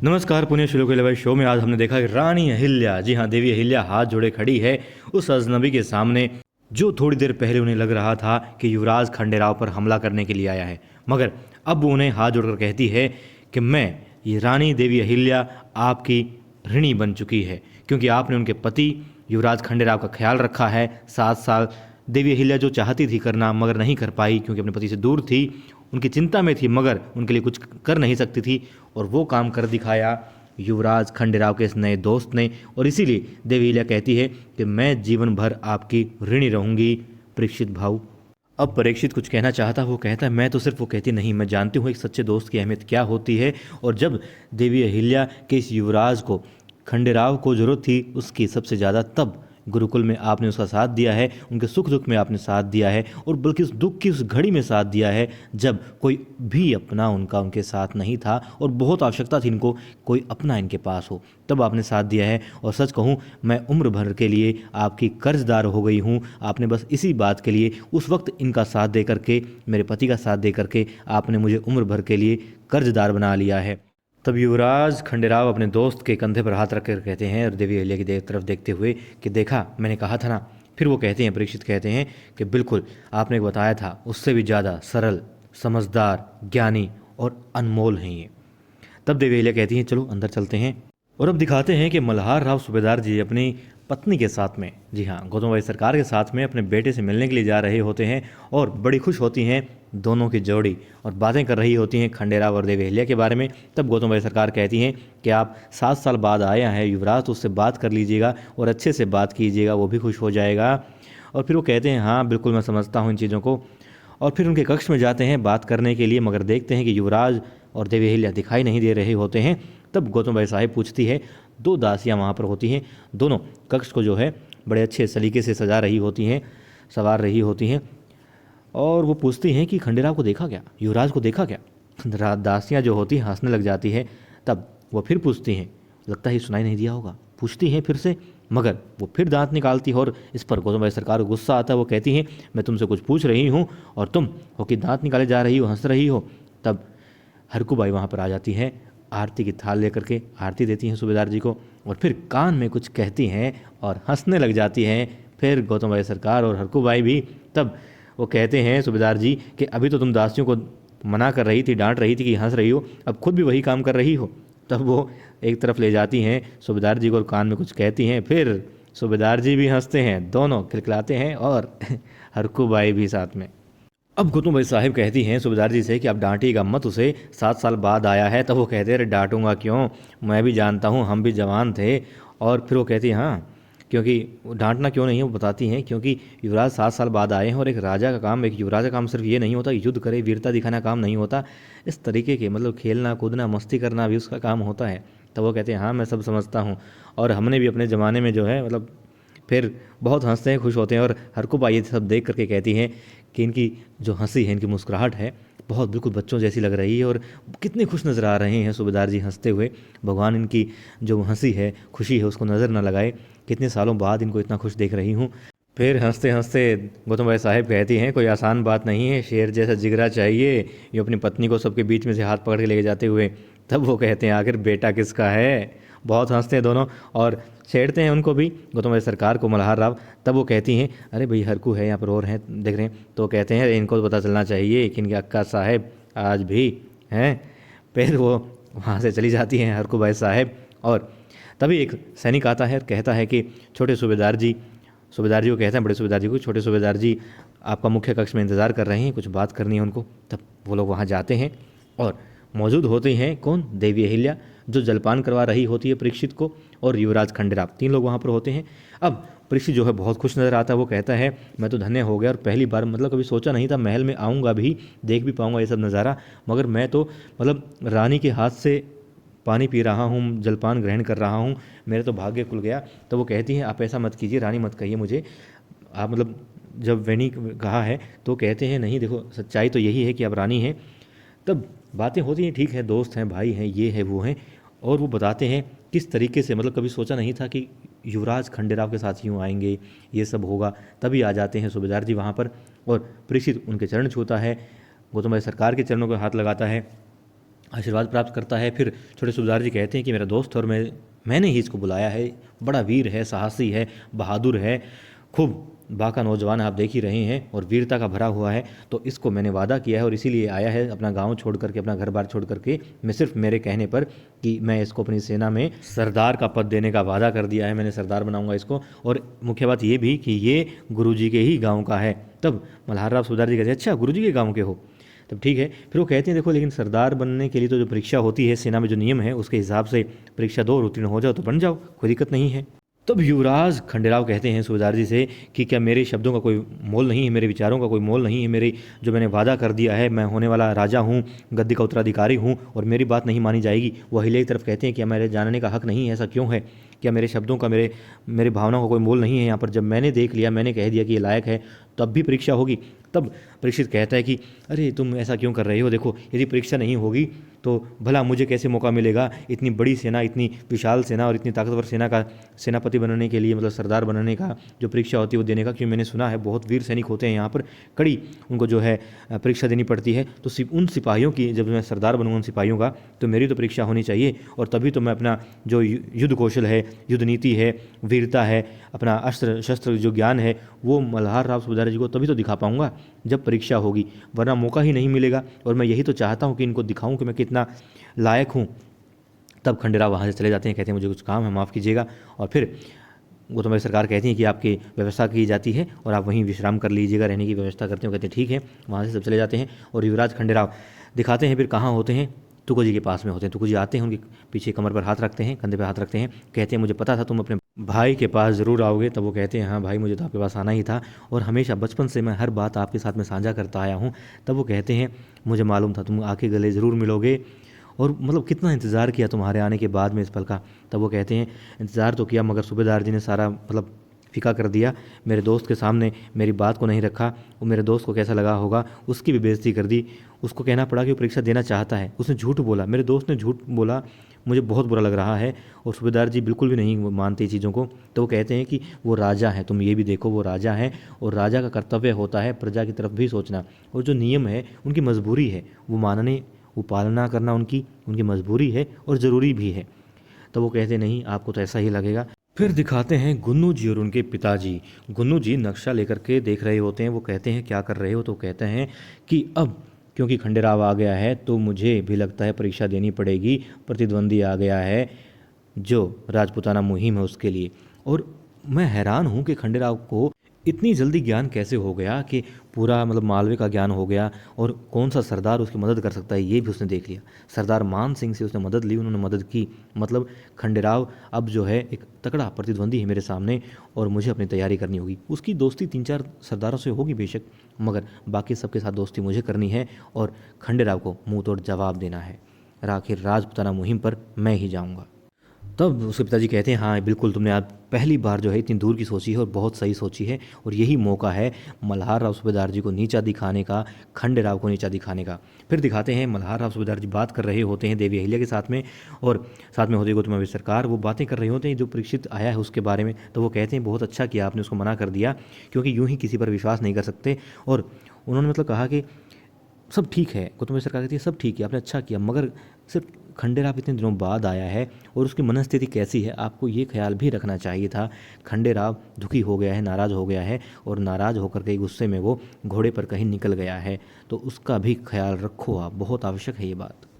नमस्कार पुण्य श्लोक के शो में आज हमने देखा कि रानी अहिल्या, जी हाँ देवी अहिल्या हाथ जोड़े खड़ी है उस अजनबी के सामने जो थोड़ी देर पहले उन्हें लग रहा था कि युवराज खंडेराव पर हमला करने के लिए आया है, मगर अब वो उन्हें हाथ जोड़कर कहती है कि मैं ये रानी देवी अहिल्या आपकी ऋणी बन चुकी है क्योंकि आपने उनके पति युवराज खंडेराव का ख्याल रखा है 7 साल। देवी अहिल्या जो चाहती थी करना मगर नहीं कर पाई क्योंकि अपने पति से दूर थी, उनकी चिंता में थी मगर उनके लिए कुछ कर नहीं सकती थी, और वो काम कर दिखाया युवराज खंडेराव के इस नए दोस्त ने। और इसीलिए देवी अहिल्या कहती है कि मैं जीवन भर आपकी ऋणी रहूंगी परीक्षित भाऊ। अब परीक्षित कुछ कहना चाहता, वो कहता है मैं तो सिर्फ, वो कहती नहीं मैं जानती हूँ एक सच्चे दोस्त की अहमियत क्या होती है, और जब देवी अहिल्या के इस युवराज को खंडेराव को जरूरत थी उसकी सबसे ज़्यादा, तब गुरुकुल में आपने उसका साथ दिया है, उनके सुख दुख में आपने साथ दिया है, और बल्कि उस दुख की उस घड़ी में साथ दिया है जब कोई भी अपना उनके साथ नहीं था और बहुत आवश्यकता थी इनको कोई अपना इनके पास हो, तब आपने साथ दिया है। और सच कहूँ मैं उम्र भर के लिए आपकी कर्जदार हो गई हूँ। आपने बस इसी बात के लिए उस वक्त इनका साथ दे करके, मेरे पति का साथ दे करके आपने मुझे उम्र भर के लिए कर्जदार बना लिया है। तब युवराज खंडेराव अपने दोस्त के कंधे पर हाथ रखकर कहते हैं, और देवी अहिल्या की तरफ देखते हुए कि देखा मैंने कहा था ना। फिर वो कहते हैं, परीक्षित कहते हैं कि बिल्कुल आपने बताया था, उससे भी ज़्यादा सरल, समझदार, ज्ञानी और अनमोल हैं ये। तब देवी अहिल्या कहती हैं चलो अंदर चलते हैं, और अब दिखाते हैं कि मल्हार राव सूबेदार जी अपनी पत्नी के साथ में, जी हाँ गौतम भाई सरकार के साथ में अपने बेटे से मिलने के लिए जा रहे होते हैं, और बड़ी खुश होती हैं दोनों की जोड़ी और बातें कर रही होती हैं खंडेराव और देवी अहिल्या के बारे में। तब गौतम भाई सरकार कहती हैं कि आप 7 साल बाद आए हैं युवराज, तो उससे बात कर लीजिएगा और अच्छे से बात कीजिएगा, वो भी खुश हो जाएगा। और फिर वो कहते हैं हाँ बिल्कुल मैं समझता हूँ इन चीज़ों को। और फिर उनके कक्ष में जाते हैं बात करने के लिए, मगर देखते हैं कि युवराज और देवी अहिल्या दिखाई नहीं दे रहे होते हैं। तब गौतम भाई साहिब पूछती है, 2 दासियाँ वहाँ पर होती हैं, दोनों कक्ष को जो है बड़े अच्छे सलीके से सजा रही होती हैं, संवार रही होती हैं, और वो पूछती हैं कि खंडेराव को देखा क्या, युवराज को देखा क्या। दासियाँ जो होती हैं हंसने लग जाती है। तब वो फिर पूछती हैं, लगता है सुनाई नहीं दिया होगा, पूछती हैं फिर से, मगर वो फिर दांत निकालती है, और इस पर गौतम भाई सरकार को गुस्सा आता है। वो कहती हैं मैं तुमसे कुछ पूछ रही हूँ और तुम हो कि दांत निकाले जा रही हो, हंस रही हो। तब हरकू बाई वहाँ पर आ जाती है, आरती की थाल लेकर के आरती देती हैं सूबेदार जी को, और फिर कान में कुछ कहती हैं और हंसने लग जाती हैं फिर गौतम भाई सरकार और हरकू बाई भी। तब वो कहते हैं सूबेदार जी कि अभी तो तुम दासियों को मना कर रही थी, डांट रही थी कि हंस रही हो, अब खुद भी वही काम कर रही हो। तब वो एक तरफ ले जाती हैं सूबेदार जी को और कान में कुछ कहती हैं, फिर सूबेदार जी भी हंसते हैं, दोनों खिलखिलाते हैं और हरकू बाई भी साथ में। अब गौतम भाई साहिब कहती हैं सूबेदार जी से कि आप डांटिएगा मत उसे, 7 साल बाद आया है। तब वो कहते हैं अरे डांटूंगा क्यों, मैं भी जानता हूँ हम भी जवान थे। और फिर वो कहती हैं हाँ क्योंकि डांटना क्यों नहीं है, वो बताती हैं क्योंकि युवराज 7 साल बाद आए हैं, और एक राजा का काम, एक युवराज का काम सिर्फ ये नहीं होता कि युद्ध करे, वीरता दिखाना काम नहीं होता, इस तरीके के मतलब खेलना कूदना मस्ती करना भी उसका काम होता है। तब वो कहते हैं हाँ मैं सब समझता हूँ, और हमने भी अपने ज़माने में जो है मतलब, फिर बहुत हंसते हैं, खुश होते हैं। और हरकू ये सब देख करके कहती हैं कि इनकी जो हंसी है, इनकी मुस्कुराहट है, बहुत बिल्कुल बच्चों जैसी लग रही है, और कितने खुश नज़र आ रहे हैं सूबेदार जी हंसते हुए। भगवान इनकी जो हंसी है, खुशी है, उसको नज़र ना लगाए, कितने सालों बाद इनको इतना खुश देख रही हूँ। फिर हंसते हंसते गौतम भाई साहिब कहती हैं कोई आसान बात नहीं है, शेर जैसा जिगरा चाहिए, ये अपनी पत्नी को सबके बीच में से हाथ पकड़ के लेके जाते हुए। तब वो कहते हैं आखिर बेटा किसका है, बहुत हंसते हैं दोनों और छेड़ते हैं उनको भी, गौतम भाई सरकार को, मल्हार राव। तब वो कहती हैं अरे भाई हरकू है यहाँ पर और हैं देख रहे हैं, तो कहते हैं इनको तो पता चलना चाहिए कि इनके अक्का साहेब आज भी हैं। फिर वो वहाँ से चली जाती हैं हरकू भाई साहेब, और तभी एक सैनिक आता है, कहता है कि छोटे सूबेदार जी को कहते हैं बड़े सूबेदार जी को, छोटे सूबेदार जी आपका मुख्य कक्ष में इंतज़ार कर रहे हैं, कुछ बात करनी है उनको। तब वो लोग वहाँ जाते हैं और मौजूद होते हैं कौन, देवी अहिल्या जो जलपान करवा रही होती है परीक्षित को, और युवराज खंडेराव, 3 लोग वहाँ पर होते हैं। अब परीक्षित जो है बहुत खुश नज़र आता है, वो कहता है मैं तो धन्य हो गया, और पहली बार मतलब कभी सोचा नहीं था महल में आऊँगा भी, देख भी पाऊँगा ये सब नज़ारा, मगर मैं तो मतलब रानी के हाथ से पानी पी रहा हूँ, जलपान ग्रहण कर रहा हूँ, मेरे तो भाग्य खुल गया। तो वो कहती हैं आप ऐसा मत कीजिए, रानी मत कहिए मुझे आप, मतलब जब वेणी कहा है तो कहते हैं नहीं देखो सच्चाई तो यही है कि आप रानी हैं। तब बातें होती हैं, ठीक है दोस्त हैं, भाई हैं, ये है वो हैं, और वो बताते हैं किस तरीके से, मतलब कभी सोचा नहीं था कि युवराज खंडेराव के साथ यूँ आएंगे, ये सब होगा। तभी आ जाते हैं सूबेदार जी वहाँ पर, और परीक्षित उनके चरण छूता है, गौतम भाई सरकार के चरणों को हाथ लगाता है, आशीर्वाद प्राप्त करता है। फिर छोटे सूबेदार जी कहते हैं कि मेरा दोस्त और मैंने ही इसको बुलाया है, बड़ा वीर है, साहसी है, बहादुर है, खूब बाका नौजवान आप देख ही रहे हैं और वीरता का भरा हुआ है, तो इसको मैंने वादा किया है और इसीलिए आया है अपना गांव छोड़ करके, अपना घर बार छोड़ करके। मैं सिर्फ मेरे कहने पर कि मैं इसको अपनी सेना में सरदार का पद देने का वादा कर दिया है, मैंने सरदार बनाऊंगा इसको। और मुख्य बात ये भी कि ये गुरुजी के ही गाँव का है। तब मल्हार राव सूबेदार जी कहते हैं अच्छा गुरुजी के गाँव के हो, तब ठीक है। फिर वो कहते हैं देखो लेकिन सरदार बनने के लिए तो जो परीक्षा होती है, सेना में जो नियम है उसके हिसाब से परीक्षा दो और उत्तीर्ण हो जाओ तो बन जाओ, कोई दिक्कत नहीं है। तब युवराज खंडेराव कहते हैं सूबेदार जी से कि क्या मेरे शब्दों का कोई मोल नहीं है, मेरे विचारों का कोई मोल नहीं है, मेरे जो मैंने वादा कर दिया है, मैं होने वाला राजा हूँ, गद्दी का उत्तराधिकारी हूँ और मेरी बात नहीं मानी जाएगी। वो अहिल्या की तरफ कहते हैं कि मेरे जानने का हक नहीं है, ऐसा क्यों है? क्या मेरे शब्दों का, मेरे भावनाओं का कोई मोल नहीं है यहाँ पर? जब मैंने देख लिया, मैंने कह दिया कि ये लायक है, तब भी परीक्षा होगी। तब परीक्षित कहता है कि अरे तुम ऐसा क्यों कर रहे हो? देखो यदि परीक्षा नहीं होगी तो भला मुझे कैसे मौका मिलेगा इतनी बड़ी सेना, इतनी विशाल सेना और इतनी ताकतवर सेना का सेनापति बनने के लिए, मतलब सरदार बनने का जो परीक्षा होती है वो देने का? क्योंकि मैंने सुना है बहुत वीर सैनिक होते हैं यहाँ पर, कड़ी उनको जो है परीक्षा देनी पड़ती है। तो उन सिपाहियों की, जब मैं सरदार बनूँगा उन सिपाहियों का, तो मेरी तो परीक्षा होनी चाहिए और तभी तो मैं अपना जो युद्ध कौशल है, युद्ध नीति है, वीरता है, अपना अस्त्र शस्त्र जो ज्ञान है, वो मल्हार राव सूबेदार जी को तभी तो दिखा पाऊंगा जब परीक्षा होगी, वरना मौका ही नहीं मिलेगा। और मैं यही तो चाहता हूँ कि इनको दिखाऊं कि मैं कितना लायक हूँ। तब खंडेराव वहाँ से चले जाते हैं, कहते हैं मुझे कुछ काम है, माफ़ कीजिएगा। और फिर वो तो मेरी सरकार कहती है कि आपकी व्यवस्था की जाती है और आप वहीं विश्राम कर लीजिएगा, रहने की व्यवस्था करते हैं। कहते हैं ठीक है। वहाँ से सब चले जाते हैं और युवराज खंडेराव दिखाते हैं फिर कहाँ होते हैं, तुको जी के पास में होते हैं। तुको जी आते हैं, उनके पीछे कमर पर हाथ रखते हैं, कंधे पर हाथ रखते हैं, कहते हैं मुझे पता था तुम अपने भाई के पास ज़रूर आओगे। तब वो कहते हैं हाँ भाई, मुझे तो आपके पास आना ही था और हमेशा बचपन से मैं हर बात आपके साथ में साझा करता आया हूँ। तब वो कहते हैं मुझे मालूम था तुम आके गले ज़रूर मिलोगे और मतलब कितना इंतज़ार किया तुम्हारे आने के बाद में इस पल का। तब वो कहते हैं इंतज़ार तो किया मगर सूबेदार जी ने सारा मतलब फीका कर दिया, मेरे दोस्त के सामने मेरी बात को नहीं रखा। वो मेरे दोस्त को कैसा लगा होगा, उसकी भी बेइज्जती कर दी। उसको कहना पड़ा कि वो परीक्षा देना चाहता है, उसने झूठ बोला, मेरे दोस्त ने झूठ बोला, मुझे बहुत बुरा लग रहा है। और सूबेदार जी बिल्कुल भी नहीं मानते चीज़ों को। तो वो कहते हैं कि वो राजा है, तुम ये भी देखो वो राजा है और राजा का कर्तव्य होता है प्रजा की तरफ भी सोचना, और जो नियम है उनकी मजबूरी है वो मानने, वो पालना करना उनकी मजबूरी है और ज़रूरी भी है। तो वो कहते नहीं आपको तो ऐसा ही लगेगा। फिर दिखाते हैं गुन्नू जी और उनके पिताजी। गुन्नू जी नक्शा लेकर के देख रहे होते हैं। वो कहते हैं क्या कर रहे हो? तो कहते हैं कि अब क्योंकि खंडेराव आ गया है तो मुझे भी लगता है परीक्षा देनी पड़ेगी, प्रतिद्वंदी आ गया है जो राजपूताना मुहिम है उसके लिए। और मैं हैरान हूँ कि खंडेराव को इतनी जल्दी ज्ञान कैसे हो गया कि पूरा मतलब मालवे का ज्ञान हो गया और कौन सा सरदार उसकी मदद कर सकता है ये भी उसने देख लिया। सरदार मान सिंह से उसने मदद ली, उन्होंने मदद की, मतलब खंडेराव अब जो है एक तगड़ा प्रतिद्वंदी है मेरे सामने और मुझे अपनी तैयारी करनी होगी। उसकी दोस्ती 3-4 सरदारों से होगी बेशक, मगर बाकी सबके साथ दोस्ती मुझे करनी है और खंडेराव को मुँह तोड़ जवाब देना है। आखिर राजपूताना मुहिम पर मैं ही जाऊँगा। तब उसके पिताजी कहते हैं हाँ बिल्कुल, तुमने आज पहली बार जो है इतनी दूर की सोची है और बहुत सही सोची है और यही मौका है मल्हार राव सूबेदार जी को नीचा दिखाने का, खंडेराव को नीचा दिखाने का। फिर दिखाते हैं मल्हार राव सूबेदार जी बात कर रहे होते हैं देवी अहिल्या के साथ में और साथ में होती गौतम सरकार, वो बातें कर रहे होते हैं जो परीक्षित आया है उसके बारे में। तो वो कहते हैं बहुत अच्छा किया आपने उसको मना कर दिया, क्योंकि यूँ ही किसी पर विश्वास नहीं कर सकते। और उन्होंने मतलब कहा कि सब ठीक है, गौतम सरकार कहती है सब ठीक है, आपने अच्छा किया, मगर सिर्फ खंडेराव इतने दिनों बाद आया है और उसकी मनस्थिति कैसी है आपको ये ख्याल भी रखना चाहिए था। खंडेराव दुखी हो गया है, नाराज़ हो गया है और नाराज़ होकर के गुस्से में वो घोड़े पर कहीं निकल गया है, तो उसका भी ख्याल रखो आप, बहुत आवश्यक है ये बात।